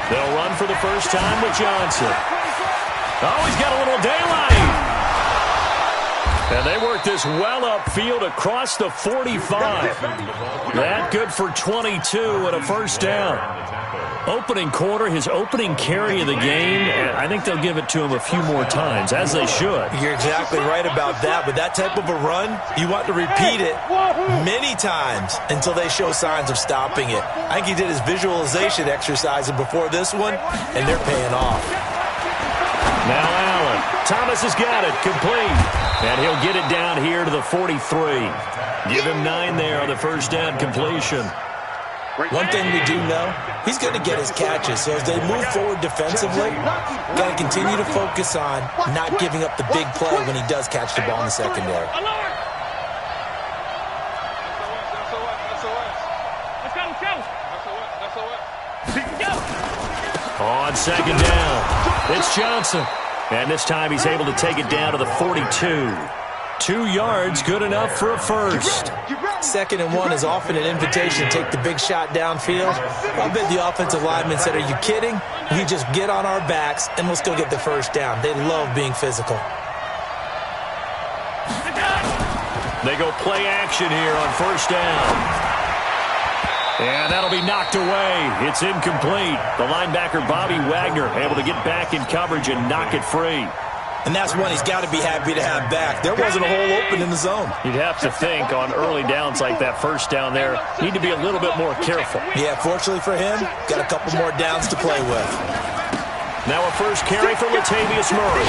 They'll run for the first time with Johnson. Oh, he's got a little daylight. And they work this well upfield across the 45. That good for 22 and a first down. Opening quarter, his opening carry of the game, and I think they'll give it to him a few more times, as they should. You're exactly right about that, but that type of a run, you want to repeat it many times until they show signs of stopping it. I think he did his visualization exercises before this one, and they're paying off. Now Allen. Thomas has got it. Complete. And he'll get it down here to the 43. Give him 9 there on the first down completion. One thing we do know, he's going to get his catches. So as they move forward defensively, got to continue to focus on not giving up the big play when he does catch the ball in the secondary. On second down, it's Johnson. And this time he's able to take it down to the 42. 2 yards, good enough for a first. 2nd and 1 is often an invitation to take the big shot downfield. I bet the offensive lineman said, are you kidding? We just get on our backs and let's go get the first down. They love being physical. They go play action here on first down. And that'll be knocked away. It's incomplete. The linebacker, Bobby Wagner, able to get back in coverage and knock it free. And that's one he's got to be happy to have back. There wasn't a hole open in the zone. You'd have to think on early downs like that first down there, need to be a little bit more careful. Yeah, fortunately for him, got a couple more downs to play with. Now a first carry for Latavius Murray.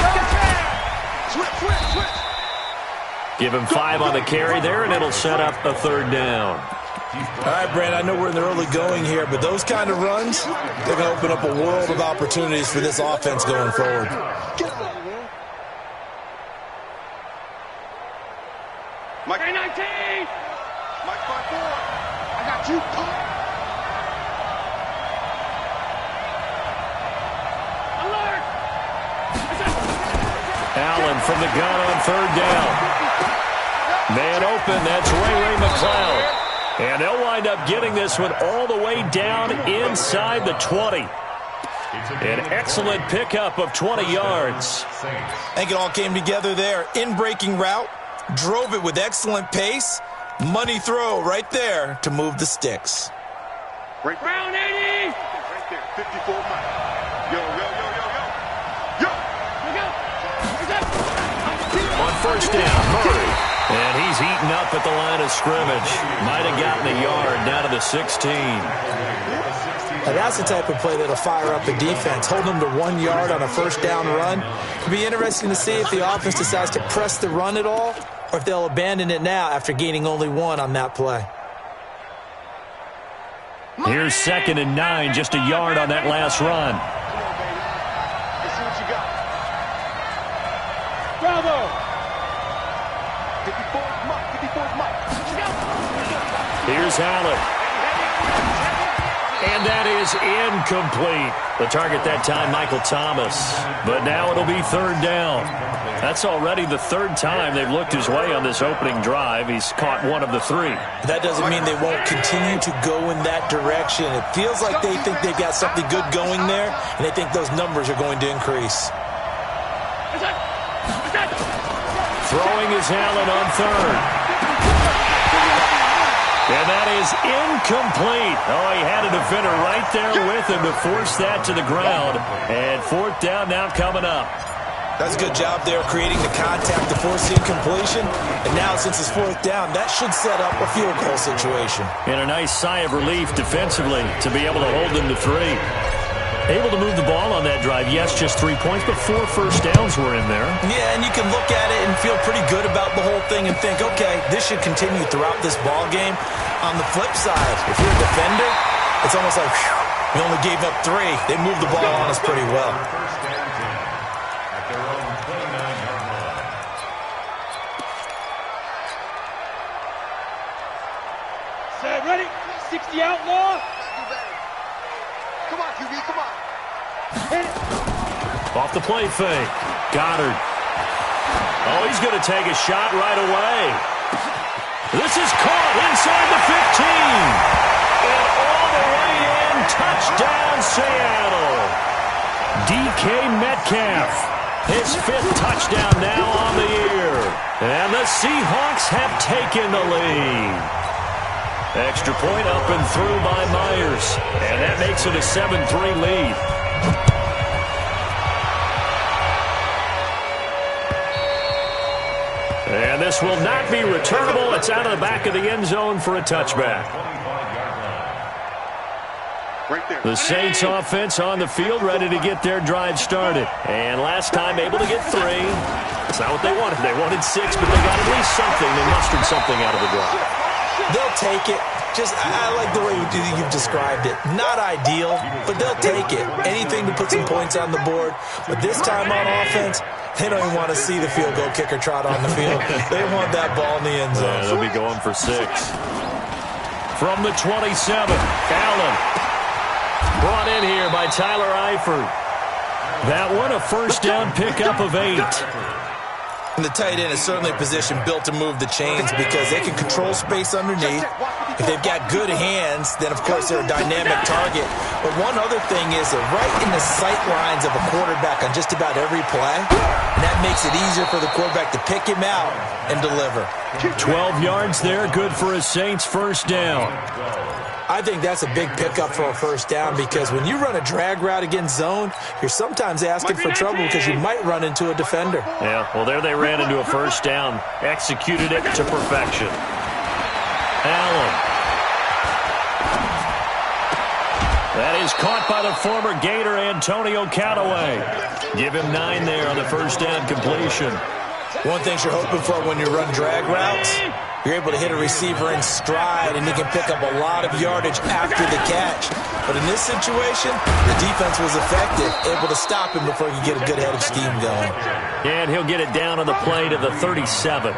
Give him 5 on the carry there, and it'll set up a third down. All right, Brand, I know we're in the early going here, but those kind of runs, they're going to open up a world of opportunities for this offense going forward. Mike 19! Mike 5-4! I got you! Alert! Allen from the gun on third down. Man open, that's Ray McCloud. And they'll wind up getting this one all the way down inside the 20. An excellent pickup of 20 yards. I think it all came together there. In-breaking route, drove it with excellent pace. Money throw right there to move the sticks. Right down 80! Right there, 54 miles. Yo. On first down, Murray. And he's eaten up at the line of scrimmage. Might have gotten a yard down to the 16. Now that's the type of play that'll fire up a defense. Hold them to 1 yard on a first down run. It'll be interesting to see if the offense decides to press the run at all or if they'll abandon it now after gaining only 1 on that play. Here's 2nd and 9, just a yard on that last run. Let's see what you got. Bravo! 54's Mike. Here's Allen. And that is incomplete. The target that time, Michael Thomas. But now it'll be third down. That's already the 3rd time they've looked his way on this opening drive. He's caught 1 of the 3. That doesn't mean they won't continue to go in that direction. It feels like they think they've got something good going there, and they think those numbers are going to increase. Throwing is Allen on third. And that is incomplete. Oh, he had a defender right there with him to force that to the ground. And 4th down now coming up. That's a good job there creating the contact to force the incompletion. And now since it's 4th down, that should set up a field goal situation. And a nice sigh of relief defensively to be able to hold them to 3. Able to move the ball on that drive. Yes, just 3 points, but 4 first downs were in there. Yeah, and you can look at it and feel pretty good about the whole thing and think, okay, this should continue throughout this ball game. On the flip side, if you're a defender, it's almost like, whew, we only gave up 3. They moved the ball on us pretty well. Set, ready? 60 outlaw. Come on, QB, come on. Hit it. Off the play fake. Goddard. Oh, he's going to take a shot right away. This is caught inside the 15. And all the way in. Touchdown, Seattle. DK Metcalf. His 5th touchdown now on the year. And the Seahawks have taken the lead. Extra point up and through by Myers. And that makes it a 7-3 lead. And this will not be returnable. It's out of the back of the end zone for a touchback. The Saints offense on the field, ready to get their drive started. And last time able to get 3. That's not what they wanted. They wanted 6, but they got at least something. They mustered something out of the drive. They'll take it. I like the way you've described it. Not ideal, but they'll take it. Anything to put some points on the board. But this time on offense, they don't even want to see the field goal kicker trot on the field. They want that ball in the end zone. They'll be going for 6. From the 27, Allen. Brought in here by Tyler Eifert. That one a first down pickup of 8. And the tight end is certainly a position built to move the chains because they can control space underneath. If they've got good hands, then, of course, they're a dynamic target. But one other thing is they're right in the sight lines of a quarterback on just about every play. And that makes it easier for the quarterback to pick him out and deliver. 12 yards there, good for a Saints first down. I think that's a big pickup for a first down because when you run a drag route against zone, you're sometimes asking for trouble because you might run into a defender. Yeah, well, there they ran into a first down. Executed it to perfection. Allen. That is caught by the former Gator Antonio Callaway. Give him 9 there on the first down completion. One thing you're hoping for when you run drag routes, you're able to hit a receiver in stride, and he can pick up a lot of yardage after the catch. But in this situation, the defense was effective, able to stop him before he could get a good head of steam going. And he'll get it down on the play to the 37.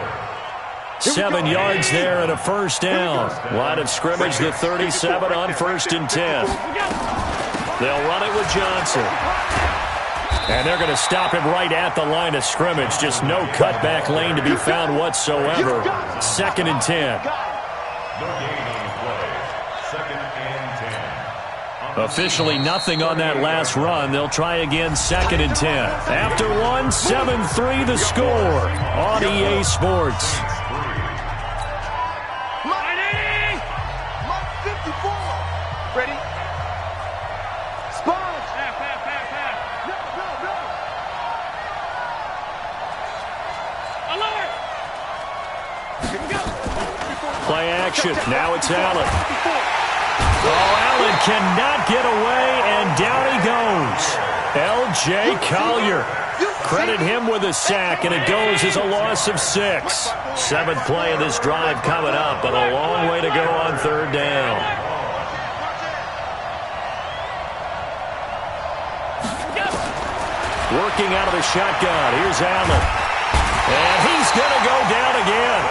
7 yards there and a first down. Line of scrimmage, the 37 on 1st and 10. They'll run it with Johnson. And they're going to stop him right at the line of scrimmage. Just no cutback lane to be found whatsoever. 2nd and 10. Officially nothing on that last run. They'll try again 2nd and 10. After 1, 7-3 the score on EA Sports. Ready? Sponge! Play action. Now it's Allen. Oh, Allen cannot get away, and down he goes. L.J. Collier. Credit him with a sack, and it goes as a loss of 6. 7th play of this drive coming up, but a long way to go on 3rd down. Working out of the shotgun. Here's Allen. And he's going to go down again.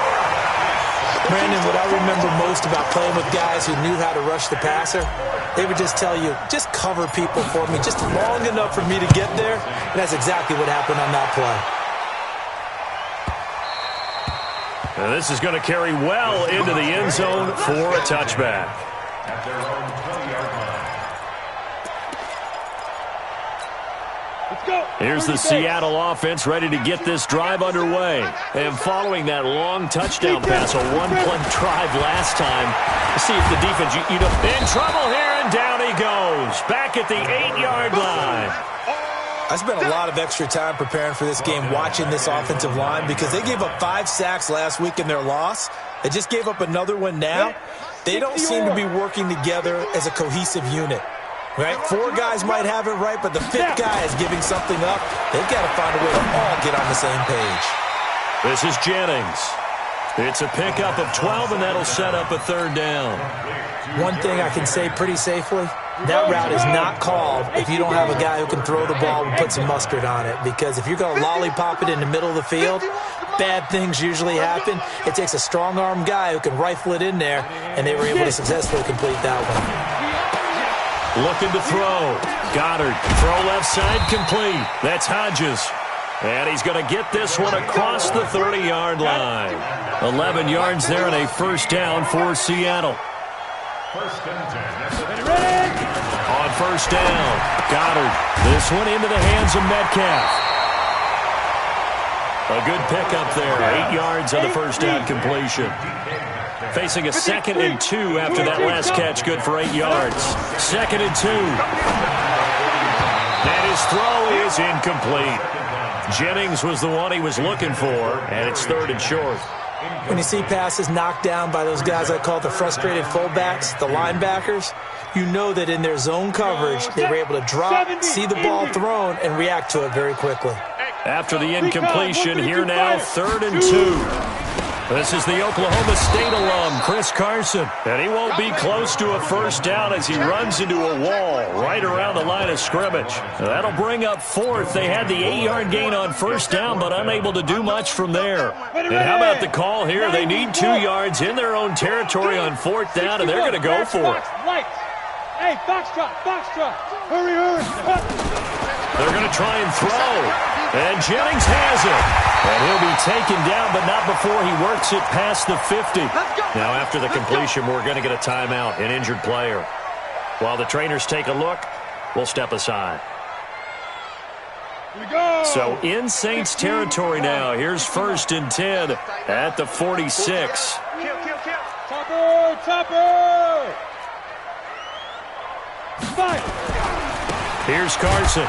Brandon, what I remember most about playing with guys who knew how to rush the passer, they would just tell you, just cover people for me, just long enough for me to get there. And that's exactly what happened on that play. And this is going to carry well into the end zone for a touchback. Here's the Seattle offense ready to get this drive underway. And following that long touchdown pass, a one-play drive last time, let's see if the defense, in trouble here, and down he goes. Back at the 8-yard line. I spent a lot of extra time preparing for this game watching this offensive line because they gave up 5 sacks last week in their loss. They just gave up another one now. They don't seem to be working together as a cohesive unit. Right? 4 guys might have it right, but the 5th guy is giving something up. They've got to find a way to all get on the same page. This is Jennings. It's a pickup of 12, and that'll set up a 3rd down. One thing I can say pretty safely, that route is not called if you don't have a guy who can throw the ball and put some mustard on it. Because if you're going to lollipop it in the middle of the field, bad things usually happen. It takes a strong-arm guy who can rifle it in there, and they were able to successfully complete that one. Looking to throw. Goddard. Throw left side complete. That's Hodges. And he's going to get this one across the 30-yard line. 11 yards there and a first down for Seattle. On first down, Goddard. This one into the hands of Metcalf. A good pickup there. 8 yards on the first down completion. Facing a 2nd and 2 after that last catch. Good for 8 yards. 2nd and 2. And his throw is incomplete. Jennings was the one he was looking for, and it's 3rd and short. When you see passes knocked down by those guys I call the frustrated fullbacks, the linebackers, you know that in their zone coverage, they were able to drop, see the ball thrown, and react to it very quickly. After the incompletion, here now, 3rd and 2. This is the Oklahoma State alum, Chris Carson. And he won't be close to a first down as he runs into a wall right around the line of scrimmage. That'll bring up 4th. They had the 8-yard gain on first down, but unable to do much from there. And how about the call here? They need 2 yards in their own territory on 4th down, and they're going to go for it. Hey, foxtrot, hurry. They're going to try and throw. And Jennings has it. And he'll be taken down, but not before he works it past the 50. Now, after the completion, we're going to get a timeout, an injured player. While the trainers take a look, we'll step aside. So in Saints territory now. Here's 1st and 10 at the 46. Topper! Here's Carson.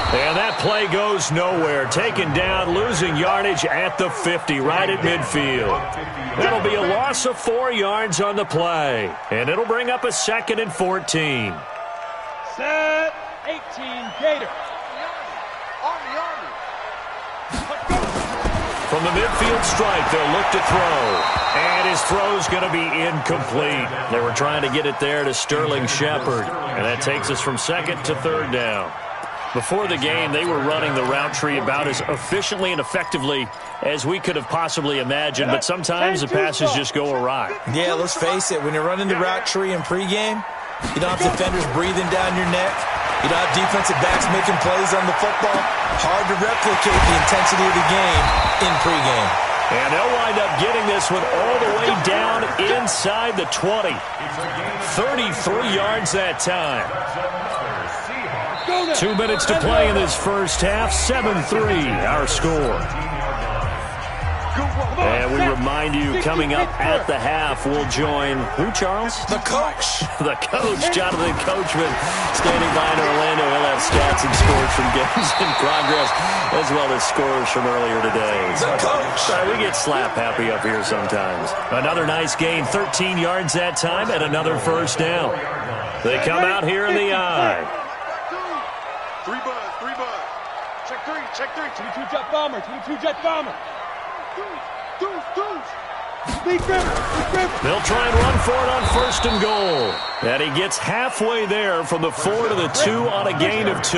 And that play goes nowhere. Taken down, losing yardage at the 50, right at midfield. That'll be a loss of 4 yards on the play. And it'll bring up a 2nd and 14. Set, 18, Gator. From the midfield stripe, they'll look to throw. And his throw's going to be incomplete. They were trying to get it there to Sterling Shepard. And that takes us from 2nd to 3rd down. Before the game, they were running the route tree about as efficiently and effectively as we could have possibly imagined, but sometimes the passes just go awry. Yeah, let's face it. When you're running the route tree in pregame, you don't have defenders breathing down your neck. You don't have defensive backs making plays on the football. Hard to replicate the intensity of the game in pregame. And they'll wind up getting this one all the way down inside the 20. 33 yards that time. 2 minutes to play in this first half. 7-3 our score. And we remind you, coming up at the half, we'll join who, Charles? The coach. The coach, Jonathan Coachman, standing by in Orlando. He'll have stats and scores from games in progress, as well as scores from earlier today. The coach. We get slap happy up here sometimes. Another nice gain, 13 yards that time, and another first down. They come out here in the eye. 3 buzz. Check 3. 22 jet bomber. They'll try and run for it on 1st and goal. And he gets halfway there from the 4 to the 2 on a gain of 2.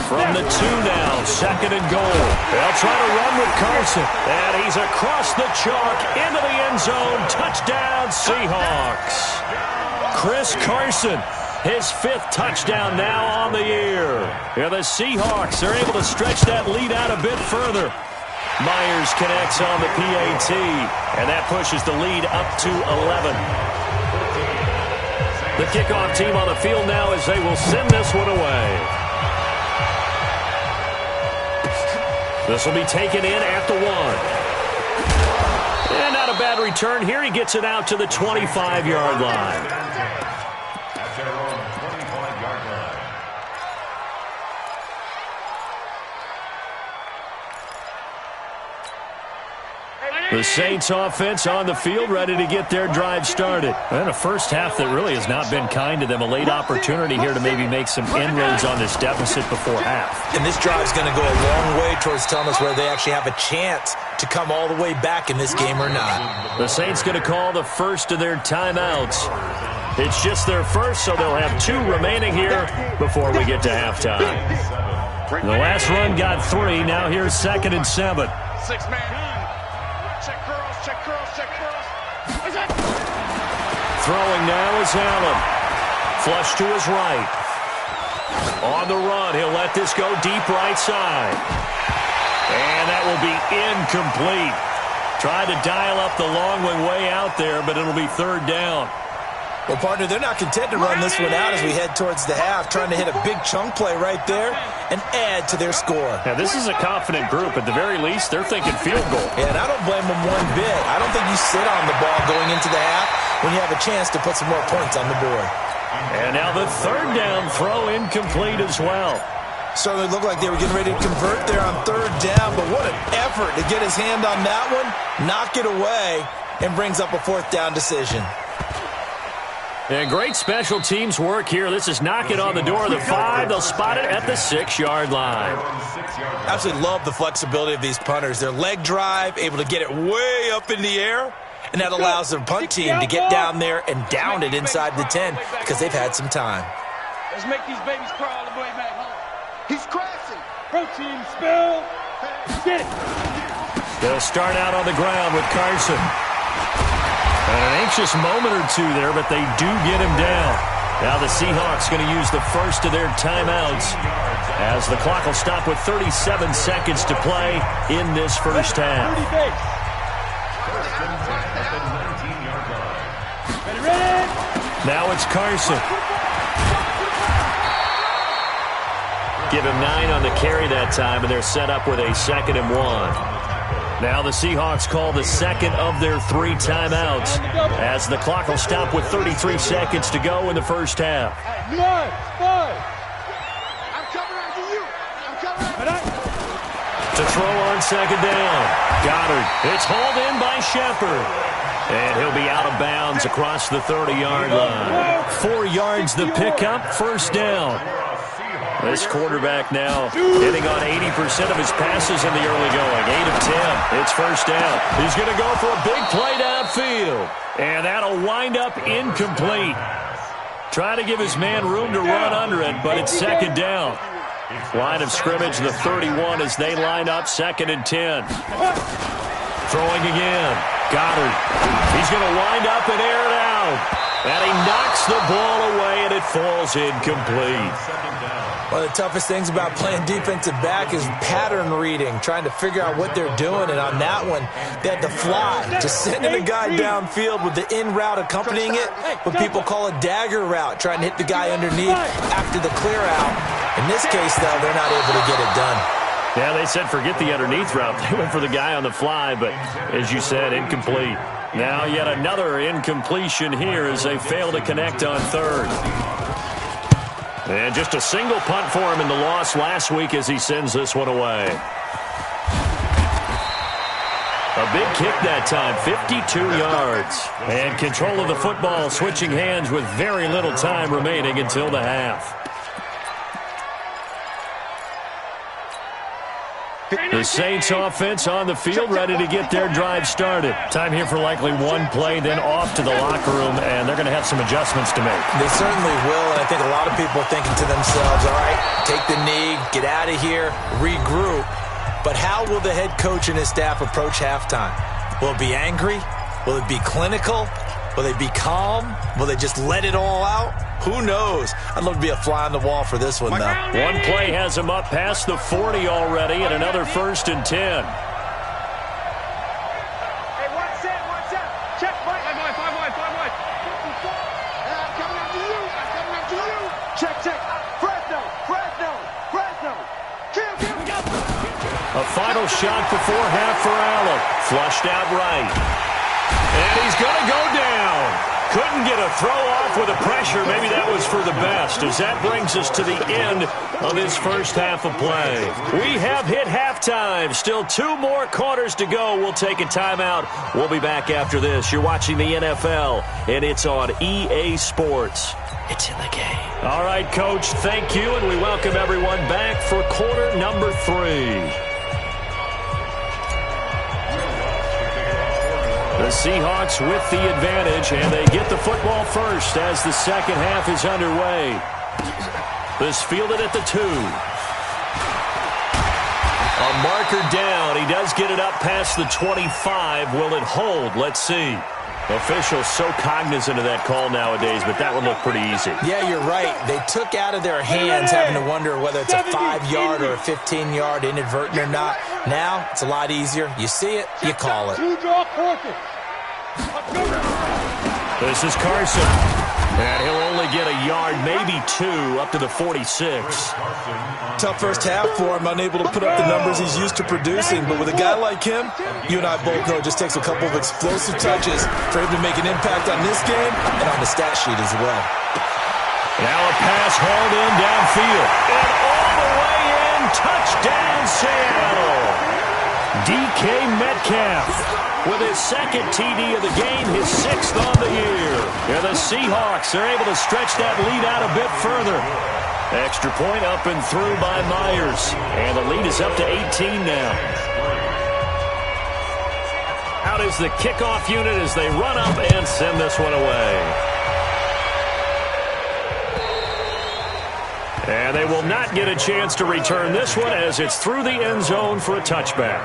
From the 2 now, 2nd and goal. They'll try to run with Carson. And he's across the chalk into the end zone. Touchdown, Seahawks. Chris Carson, his 5th touchdown now on the year. And the Seahawks are able to stretch that lead out a bit further. Myers connects on the PAT, and that pushes the lead up to 11. The kickoff team on the field now as they will send this one away. This will be taken in at the 1. And not a bad return here. He gets it out to the 25-yard line. The Saints offense on the field, ready to get their drive started. And a first half that really has not been kind to them. A late opportunity here to maybe make some inroads on this deficit before half. And this drive's going to go a long way towards telling us whether they actually have a chance to come all the way back in this game or not. The Saints going to call the first of their timeouts. It's just their first, so they'll have 2 remaining here before we get to halftime. The last run got 3. Now here's 2nd and 7. 6-man. Check cross. Throwing now is Allen. Flush to his right. On the run, he'll let this go deep right side. And that will be incomplete. Tried to dial up the long one way out there, but it'll be third down. Well, partner, they're not content to run this one out as we head towards the half, trying to hit a big chunk play right there and add to their score. Now, this is a confident group. At the very least, they're thinking field goal. Yeah, and I don't blame them one bit. I don't think you sit on the ball going into the half when you have a chance to put some more points on the board. And now the third down throw incomplete as well. Certainly looked like they were getting ready to convert there on third down, but what an effort to get his hand on that one, knock it away, and brings up a fourth down decision. And great special teams work here. This is knock it on the door of the 5. They'll spot it at the 6-yard line. Absolutely love the flexibility of these punters. Their leg drive, able to get it way up in the air, and that allows their punt team to get down there and down it inside the 10 because they've had some time. Let's make these babies crawl all the way back home. He's crashing. Protein spill. Get it. They'll start out on the ground with Carson. An anxious moment or two there, but they do get him down. Now the Seahawks going to use the first of their timeouts as the clock will stop with 37 seconds to play in this first half. Now it's Carson. Give him 9 on the carry that time, and they're set up with a 2nd and 1. Now the Seahawks call the second of their 3 timeouts as the clock will stop with 33 seconds to go in the first half. I'm coming after you. To throw on second down. Goddard. It's hauled in by Shepard. And he'll be out of bounds across the 30-yard line. 4 yards the pickup, first down. This quarterback now hitting on 80% of his passes in the early going. 8 of 10. It's first down. He's going to go for a big play downfield. And that'll wind up incomplete. Try to give his man room to run under it, but it's second down. Line of scrimmage, the 31 as they line up 2nd and 10. Throwing again. Goddard. He's going to wind up and air it out. And he knocks the ball away, and it falls incomplete. One of the toughest things about playing defensive back is pattern reading, trying to figure out what they're doing. And on that one, they had to fly, just sending a guy downfield with the in route accompanying it, what people call a dagger route, trying to hit the guy underneath after the clear out. In this case, though, they're not able to get it done. Yeah, they said forget the underneath route. They went for the guy on the fly, but as you said, incomplete. Now yet another incompletion here as they fail to connect on third. And just a single punt for him in the loss last week as he sends this one away. A big kick that time, 52 yards. And control of the football switching hands with very little time remaining until the half. The Saints offense on the field, ready to get their drive started. Time here for likely one play, then off to the locker room, and they're going to have some adjustments to make. They certainly will, and I think a lot of people are thinking to themselves, all right, take the knee, get out of here, regroup. But how will the head coach and his staff approach halftime? Will it be angry? Will it be clinical? Will they be calm? Will they just let it all out? Who knows? I'd love to be a fly on the wall for this one, though. One play has him up past the 40 already, and another 1st and 10. Hey, what's that? Check, five wide. I'm coming after you. Check. Fresno. Kill. A final shot before half for Allen. Flushed out right. And he's going to go down. Couldn't get a throw off with the pressure. Maybe that was for the best, as that brings us to the end of this first half of play. We have hit halftime. Still 2 more quarters to go. We'll take a timeout. We'll be back after this. You're watching the NFL, and it's on EA Sports. It's in the game. All right, Coach, thank you, and we welcome everyone back for quarter number 3. The Seahawks with the advantage, and they get the football first as the second half is underway. This fielded at the 2. A marker down. He does get it up past the 25. Will it hold? Let's see. Officials so cognizant of that call nowadays, but that would look pretty easy. Yeah, you're right. They took out of their hands having to wonder whether it's a 5-yard or a 15-yard inadvertent or not. Now, it's a lot easier. You see it, you call it. This is Carson. And he'll only get a yard, maybe 2, up to the 46. Tough first half for him, unable to put up the numbers he's used to producing. But with a guy like him, you and I both know it just takes a couple of explosive touches for him to make an impact on this game and on the stat sheet as well. Now a pass hauled in downfield. And all the way in, touchdown Seattle. DK Metcalf with his second TD of the game, his 6th on the year. And the Seahawks are able to stretch that lead out a bit further. Extra point up and through by Myers. And the lead is up to 18 now. Out is the kickoff unit as they run up and send this one away. And they will not get a chance to return this one as it's through the end zone for a touchback.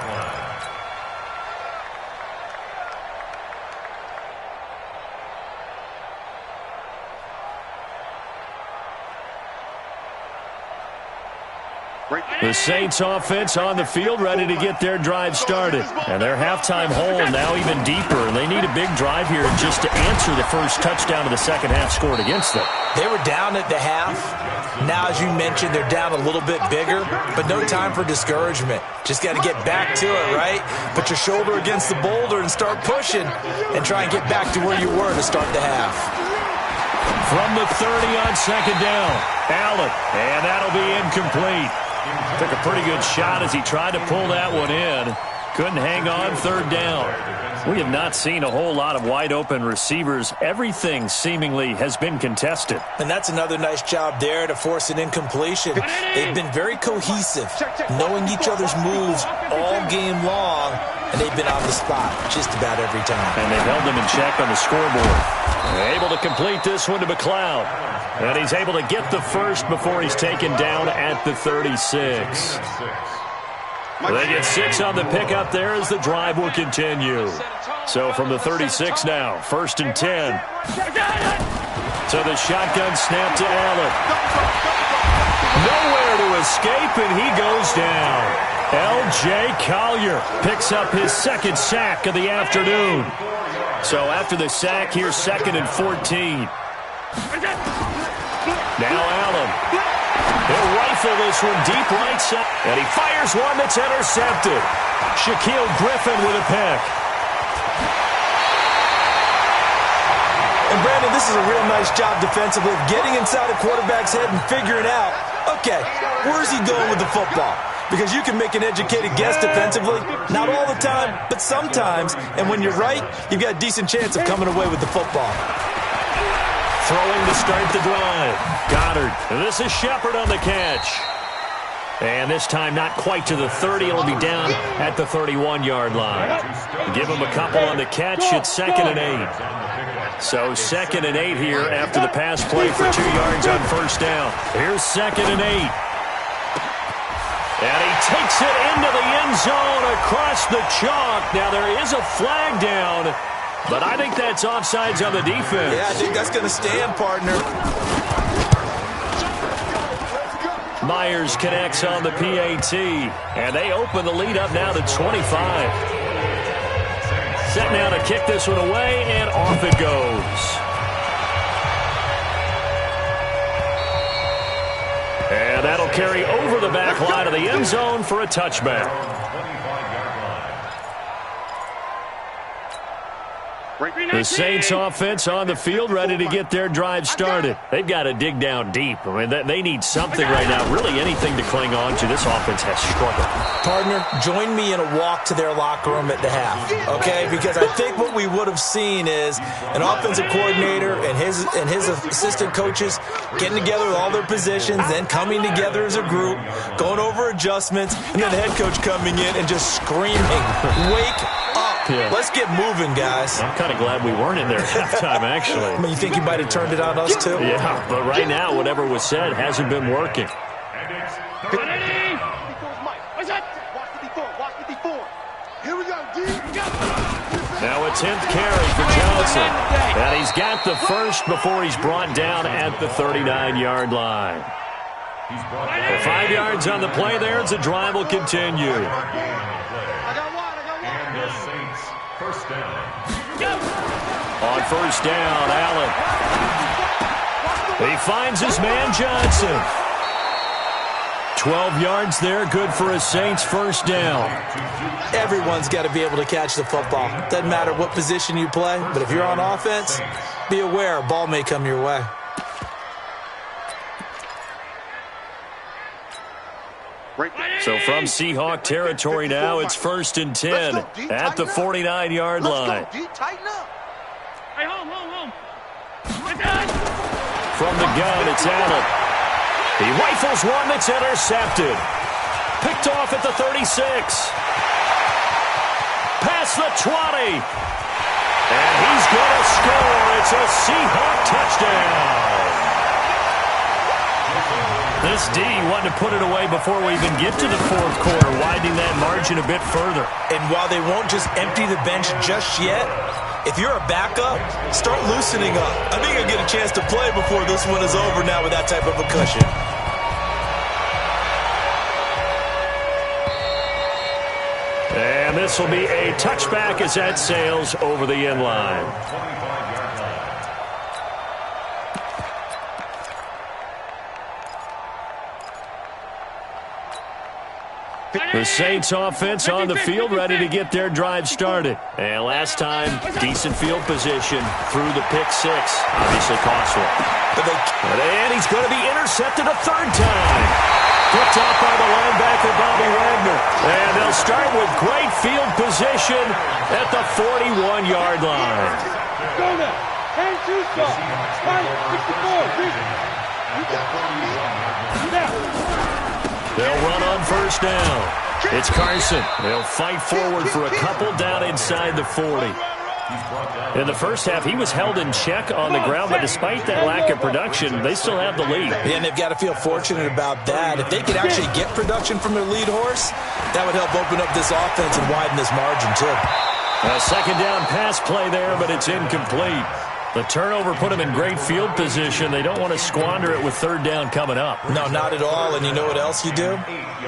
The Saints offense on the field ready to get their drive started. And their halftime hole now even deeper. And they need a big drive here just to answer the first touchdown of the second half scored against them. They were down at the half. Now, as you mentioned, they're down a little bit bigger, but no time for discouragement. Just got to get back to it, right? Put your shoulder against the boulder and start pushing and try and get back to where you were to start the half. From the 30 on second down, Allen, and that'll be incomplete. Took a pretty good shot as he tried to pull that one in. Couldn't hang on third down. We have not seen a whole lot of wide-open receivers. Everything seemingly has been contested. And that's another nice job there to force an incompletion. They've been very cohesive, knowing each other's moves all game long, and they've been on the spot just about every time. And they've held them in check on the scoreboard. Able to complete this one to McLeod. And he's able to get the first before he's taken down at the 36. They get 6 on the pickup there as the drive will continue. So from the 36 now, 1st and 10. So the shotgun snap to Allen. Nowhere to escape, and he goes down. L.J. Collier picks up his 2nd sack of the afternoon. So after the sack, here's 2nd and 14. Now Allen. He'll rifle this one deep right side. And he fires one that's intercepted. Shaquille Griffin with a pick. And Brandon, this is a real nice job defensively of getting inside a quarterback's head and figuring out, okay, where's he going with the football? Because you can make an educated guess defensively, not all the time, but sometimes. And when you're right, you've got a decent chance of coming away with the football. Throwing to start the drive. Goddard. This is Shepard on the catch. And this time not quite to the 30. It'll be down at the 31-yard line. Give him a couple on the catch. It's 2nd and 8. So 2nd and 8 here after the pass play for 2 yards on first down. Here's 2nd and 8. And he takes it into the end zone across the chalk. Now there is a flag down. But I think that's offsides on the defense. Yeah, I think that's going to stand, partner. Myers connects on the PAT. And they open the lead up now to 25. Set now to kick this one away, and off it goes. And that'll carry over the back line of the end zone for a touchback. The Saints offense on the field ready to get their drive started. They've got to dig down deep. I mean, they need something right now, really anything to cling on to. This offense has struggled. Partner, join me in a walk to their locker room at the half, okay? Because I think what we would have seen is an offensive coordinator and his assistant coaches getting together with all their positions, then coming together as a group, going over adjustments, and then the head coach coming in and just screaming, "Wake up. Yeah. Let's get moving, guys." I'm kind of glad we weren't in there at halftime, actually. I mean, you think you might have turned it on us, too? Yeah, but right now, whatever was said hasn't been working. Here we go, D. Now a 10th carry for Johnson. And he's got the first before he's brought down at the 39-yard line. 5 yards on the play there as the drive will continue. On first down, Allen. He finds his man Johnson. 12 yards there, good for a Saints first down. Everyone's got to be able to catch the football. Doesn't matter what position you play, but if you're on offense, be aware a ball may come your way. So from Seahawk territory now, it's 1st and 10 at the 49-yard line. From the gun, it's Allen. He rifles one that's intercepted. Picked off at the 36. Past the 20. And he's going to score. It's a Seahawk touchdown. This D wanted to put it away before we even get to the fourth quarter, widening that margin a bit further. And while they won't just empty the bench just yet, if you're a backup, start loosening up. I think you'll get a chance to play before this one is over now with that type of a cushion. And this will be a touchback as that sails over the end line. The Saints offense on the field, ready to get their drive started. And last time, decent field position through the pick six. Obviously costly. And he's going to be intercepted a third time. Picked off by the linebacker, Bobby Wagner. And they'll start with great field position at the 41-yard line. Go now. Hands to stop. 64. They'll run on first down. It's Carson. They'll fight forward for a couple down inside the 40. In the first half, he was held in check on the ground, but despite that lack of production, they still have the lead. And they've got to feel fortunate about that. If they could actually get production from their lead horse, that would help open up this offense and widen this margin, too. A second down pass play there, but it's incomplete. The turnover put them in great field position. They don't want to squander it with third down coming up. No, not at all. And you know what else you do?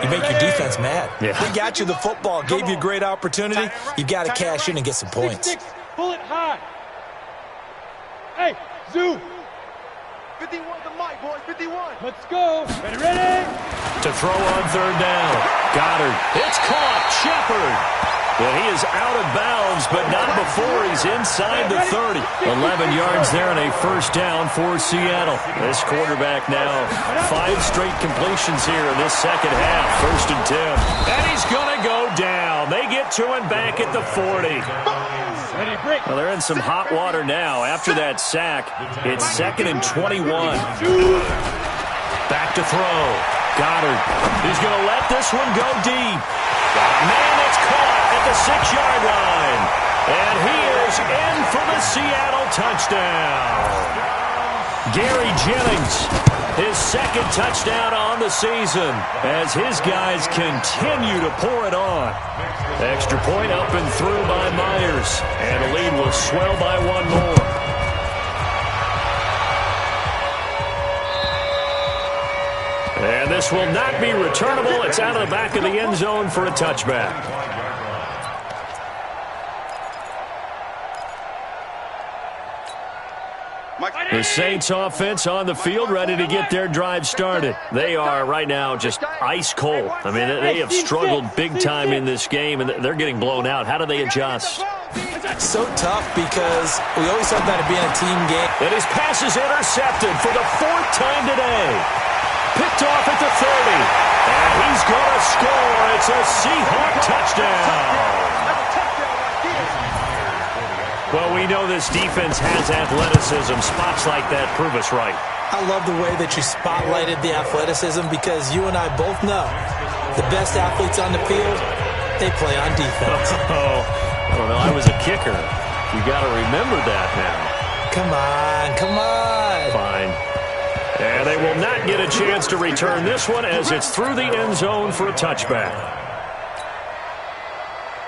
You make your defense mad. Yeah. They got you the football, gave you a great opportunity. You've got to cash in and get some points. Pull it high. Hey, Zoo. 51 the mic, boys. 51. Let's go. Ready? To throw on third down. Goddard. It's caught. Shepard. Well, he is out of bounds, but not before he's inside the 30. 11 yards there and a first down for Seattle. This quarterback now 5 straight completions here in this second half. 1st and 10. And he's going to go down. They get to him back at the 40. Well, they're in some hot water now. After that sack, it's 2nd and 21. Back to throw. Goddard. He's going to let this one go deep. Man, it's caught at the 6-yard line. And he is in for the Seattle touchdown. Gary Jennings, his 2nd touchdown on the season as his guys continue to pour it on. Extra point up and through by Myers. And the lead will swell by one more. And this will not be returnable. It's out of the back of the end zone for a touchback. The Saints offense on the field ready to get their drive started. They are right now just ice cold. I mean, they have struggled big time in this game, and they're getting blown out. How do they adjust? So tough because we always talk about it being a team game. And his pass is intercepted for the 4th time today. Picked off at the 30. And he's going to score. It's a Seahawk touchdown. Well, we know this defense has athleticism. Spots like that prove us right. I love the way that you spotlighted the athleticism because you and I both know the best athletes on the field, they play on defense. Oh, I don't know. I was a kicker. You got to remember that now. Come on. Fine. And they will not get a chance to return this one as it's through the end zone for a touchback.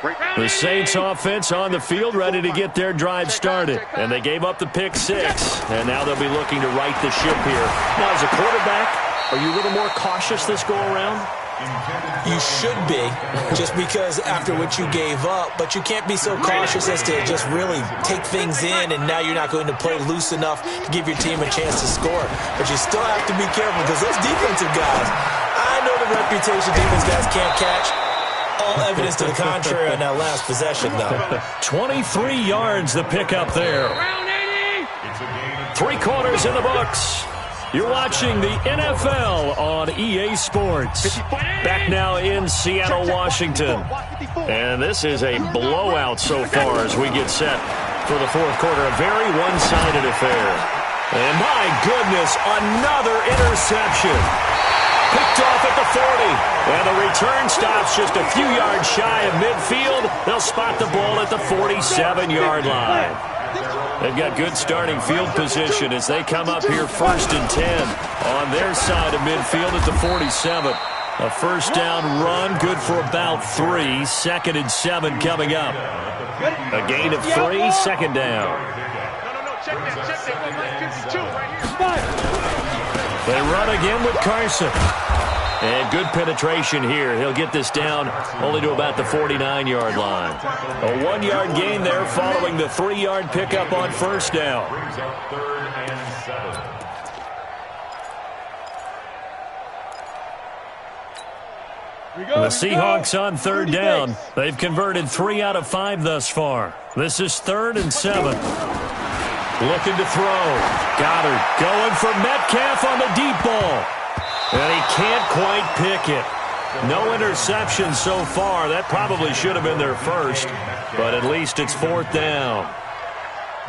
The Saints offense on the field, ready to get their drive started. And they gave up the pick 6, and now they'll be looking to right the ship here. Now, as a quarterback, are you a little more cautious this go-around? You should be, just because after what you gave up, but you can't be so cautious as to just really take things in, and now you're not going to play loose enough to give your team a chance to score. But you still have to be careful, because those defensive guys, I know the reputation defense guys can't catch. All evidence to the contrary on that last possession, though. 23 yards the pickup there. 3 quarters in the books. You're watching the NFL on EA Sports. Back now in Seattle, Washington. And this is a blowout so far as we get set for the fourth quarter. A very one-sided affair. And my goodness, another interception. Picked off at the 40. And the return stops just a few yards shy of midfield. They'll spot the ball at the 47-yard line. They've got good starting field position as they come up here 1st and 10 on their side of midfield at the 47. A first down run, good for about 3. 2nd and 7 coming up. A gain of 3, 2nd down. They run again with Carson. And good penetration here. He'll get this down only to about the 49-yard line. A 1-yard gain there following the 3-yard pickup on first down. The Seahawks on 3rd down. They've converted 3 out of 5 thus far. This is 3rd and 7. Looking to throw. Goddard going for Metcalf on the deep ball. And he can't quite pick it. No interception so far. That probably should have been their first, but at least it's 4th down.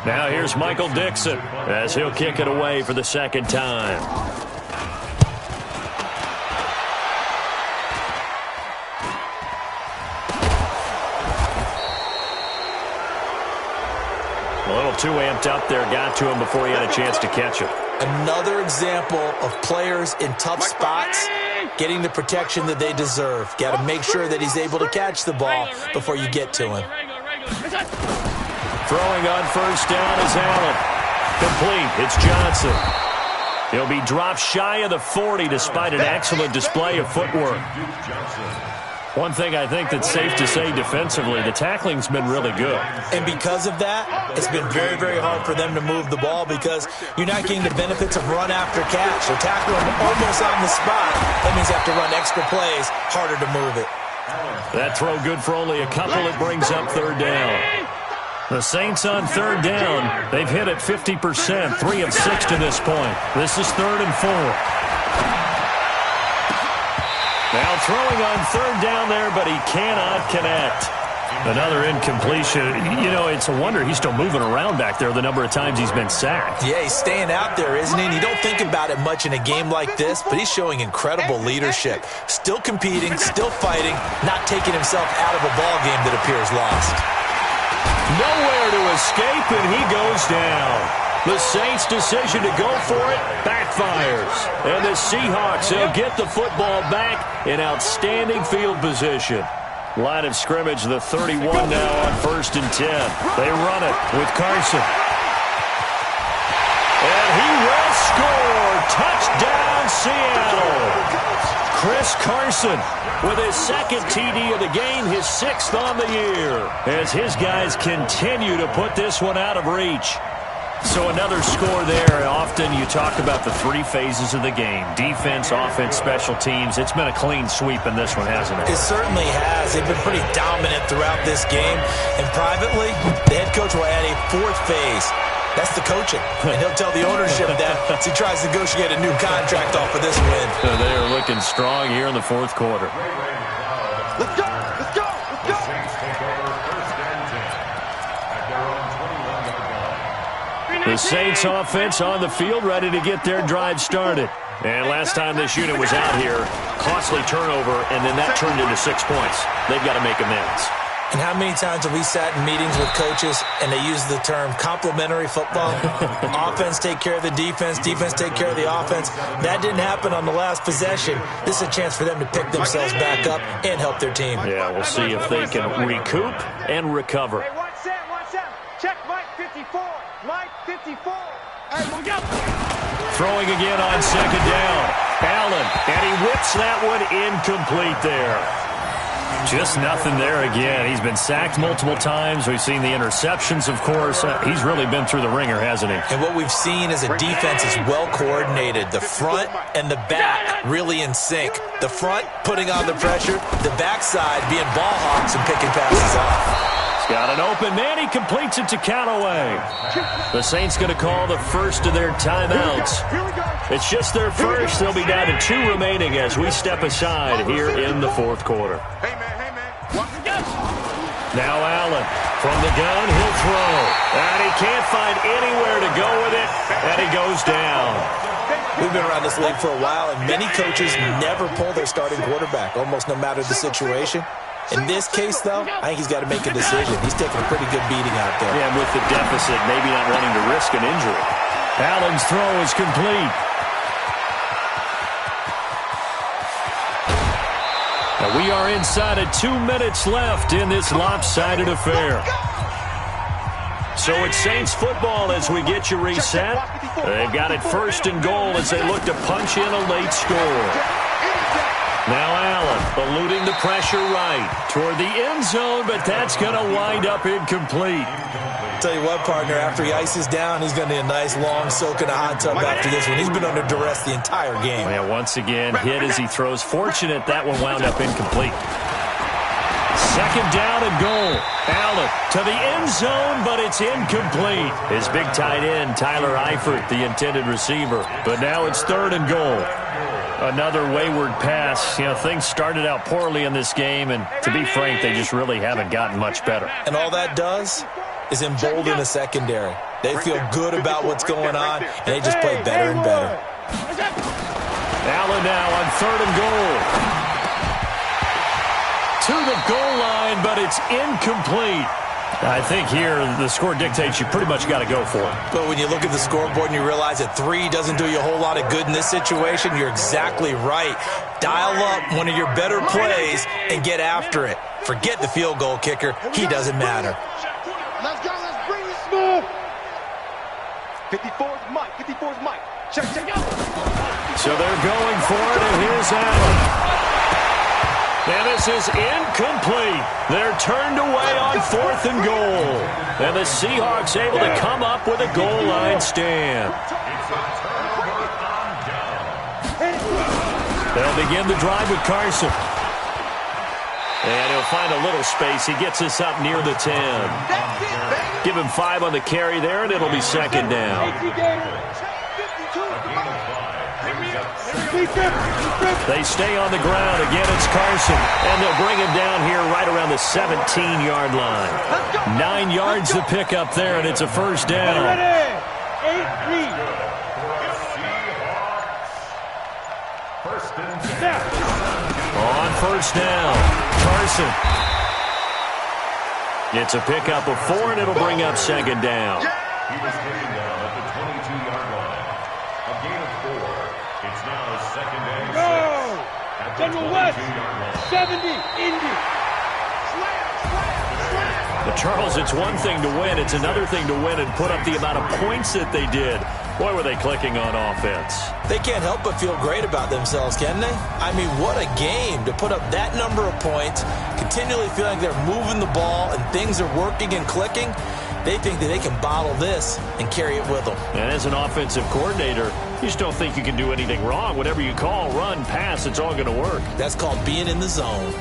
Now here's Michael Dixon as he'll kick it away for the 2nd time. A little too amped up there. Got to him before he had a chance to catch it. Another example of players in tough spots getting the protection that they deserve. Got to make sure that he's able to catch the ball before you get to him. Throwing on first down is Allen. Complete. It's Johnson. He'll be dropped shy of the 40 despite an excellent display of footwork. One thing I think that's safe to say defensively, the tackling's been really good. And because of that, it's been very, very hard for them to move the ball because you're not getting the benefits of run after catch. They're tackling almost on the spot. That means you have to run extra plays, harder to move it. That throw good for only a couple. It brings up 3rd down. The Saints on 3rd down. They've hit it 50%, 3 of 6 to this point. This is 3rd and 4. Now throwing on 3rd down there, but he cannot connect. Another incompletion. You know, it's a wonder he's still moving around back there the number of times he's been sacked. Yeah, he's staying out there, isn't he? And you don't think about it much in a game like this, but he's showing incredible leadership. Still competing, still fighting, not taking himself out of a ball game that appears lost. Nowhere to escape, and he goes down. The Saints' decision to go for it backfires. And the Seahawks, they'll get the football back in outstanding field position. Line of scrimmage, the 31 now on 1st and 10. They run it with Carson. And he will score. Touchdown, Seattle. Chris Carson with his 2nd TD of the game, his 6th on the year, as his guys continue to put this one out of reach. So another score there. Often you talk about the 3 phases of the game. Defense, offense, special teams. It's been a clean sweep in this one, hasn't it? It certainly has. They've been pretty dominant throughout this game. And privately, the head coach will add a 4th phase. That's the coaching. And he'll tell the ownership that as he tries to negotiate a new contract off of this win. They are looking strong here in the 4th quarter. Let's go! Let's go! Let's go! The Saints offense on the field, ready to get their drive started. And last time this unit was out here, costly turnover, and then that turned into 6 points. They've got to make amends. And how many times have we sat in meetings with coaches and they use the term complementary football? Offense take care of the defense, defense take care of the offense. That didn't happen on the last possession. This is a chance for them to pick themselves back up and help their team. Yeah, we'll see if they can recoup and recover. Hey, watch that. Check Mike 54. Mike 54. Hey, we go. Throwing again on second down. Allen, and he whips that one incomplete there. Just nothing there again. He's been sacked multiple times. We've seen the interceptions, of course. He's really been through the ringer, hasn't he? And what we've seen is a defense is well coordinated. The front and the back really in sync. The front putting on the pressure, the backside being ball hawks and picking passes off. He's got an open man. He completes it to Callaway. The Saints going to call the first of their timeouts. It's just their first. They'll be down to 2 remaining as we step aside here in the fourth quarter. Hey, man. Now Allen from the gun. He'll throw. And he can't find anywhere to go with it. And he goes down. We've been around this league for a while, and many coaches never pull their starting quarterback, almost no matter the situation. In this case, though, I think he's got to make a decision. He's taking a pretty good beating out there. Yeah, and with the deficit, maybe not wanting to risk an injury. Allen's throw is complete. Now we are inside of 2 minutes left in this lopsided affair. So it's Saints football as we get you reset. They've got it first and goal as they look to punch in a late score. Now Allen eluding the pressure right toward the end zone, but that's going to wind up incomplete. Tell you what, partner, after he ices down, he's going to need a nice long soak in a hot tub after this one. He's been under duress the entire game. Yeah, once again, hit as he throws. Fortunate that one wound up incomplete. Second down and goal. Allen to the end zone, but it's incomplete. His big tight end, Tyler Eifert, the intended receiver. But now it's third and goal. Another wayward pass. You know, things started out poorly in this game, and to be frank, they just really haven't gotten much better. And all that does is embolden the secondary. They feel good about what's going on, and they just play better and better. Allen now on third and goal. To the goal line, but it's incomplete. I think here the score dictates you pretty much got to go for it. But when you look at the scoreboard and you realize that 3 doesn't do you a whole lot of good in this situation, you're exactly right. Dial up one of your better plays and get after it. Forget the field goal kicker. He doesn't matter. Let's go. Let's bring this move. 54's Mike. 54's Mike. Check out. So they're going for it, and here's Allen. And this is incomplete. They're turned away on fourth and goal. And the Seahawks able to come up with a goal line stand. They'll begin the drive with Carson. And he'll find a little space. He gets us up near the 10. Give him 5 on the carry there, and it'll be second down. They stay on the ground. Again, it's Carson. And they'll bring him down here right around the 17-yard line. 9 yards to pick up there, and it's a first down. On first down, Carson. It's a pickup of 4, and it'll bring up second down. He was taken down at the 22-yard line. A gain of 4. It's now second and 6. At the General West, 70, Indy. But Charles, it's one thing to win. It's another thing to win and put up the amount of points that they did. Boy, were they clicking on offense. They can't help but feel great about themselves, can they? I mean, what a game to put up that number of points, continually feeling like they're moving the ball and things are working and clicking. They think that they can bottle this and carry it with them. And as an offensive coordinator, you just don't think you can do anything wrong. Whatever you call, run, pass, it's all going to work. That's called being in the zone.